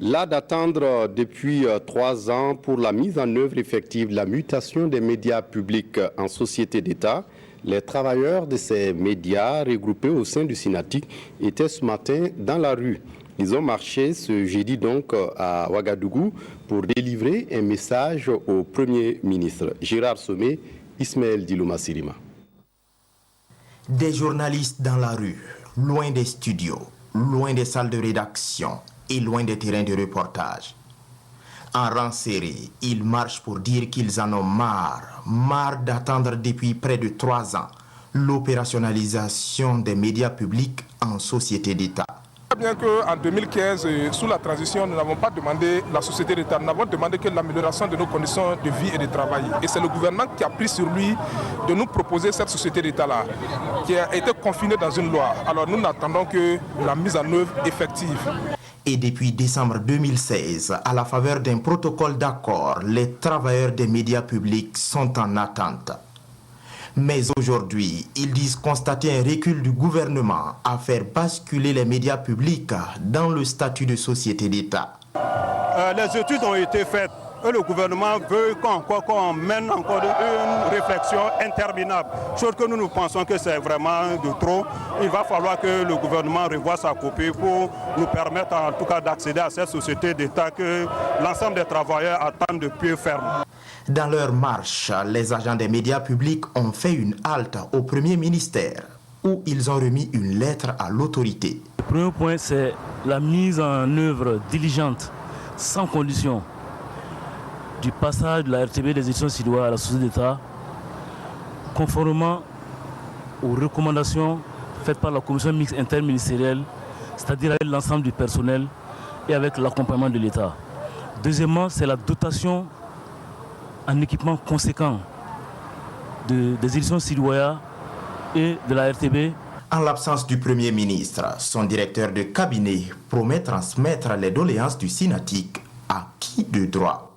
Là d'attendre depuis 3 ans pour la mise en œuvre effective de la mutation des médias publics en société d'État, les travailleurs de ces médias regroupés au sein du Synatic étaient ce matin dans la rue. Ils ont marché ce jeudi donc à Ouagadougou pour délivrer un message au Premier ministre. Gérard Sommet, Ismaël Dilouma Sirima. Des journalistes dans la rue, loin des studios, loin des salles de rédaction et loin des terrains de reportage. En rang serré, ils marchent pour dire qu'ils en ont marre d'attendre depuis près de 3 ans l'opérationnalisation des médias publics en société d'État. Bien qu'en 2015, sous la transition, nous n'avons pas demandé la société d'État, nous n'avons demandé que l'amélioration de nos conditions de vie et de travail. Et c'est le gouvernement qui a pris sur lui de nous proposer cette société d'État-là, qui a été confinée dans une loi. Alors nous n'attendons que la mise en œuvre effective. Et depuis décembre 2016, à la faveur d'un protocole d'accord, les travailleurs des médias publics sont en attente. Mais aujourd'hui, ils disent constater un recul du gouvernement à faire basculer les médias publics dans le statut de société d'État. Les études ont été faites et le gouvernement veut qu'on mène encore une réflexion interminable. Chose que nous pensons que c'est vraiment de trop. Il va falloir que le gouvernement revoie sa copie pour nous permettre en tout cas d'accéder à cette société d'État que l'ensemble des travailleurs attendent de pied ferme. Dans leur marche, les agents des médias publics ont fait une halte au Premier ministère où ils ont remis une lettre à l'autorité. Le premier point, c'est la mise en œuvre diligente, sans condition, du passage de la RTB des éditions Sidoa à la société d'État, conformément aux recommandations faites par la commission mixte interministérielle, c'est-à-dire avec l'ensemble du personnel et avec l'accompagnement de l'État. Deuxièmement, c'est la dotation en équipement conséquent des éditions Sidoa et de la RTB. En l'absence du Premier ministre, son directeur de cabinet promet transmettre les doléances du Synatic à qui de droit.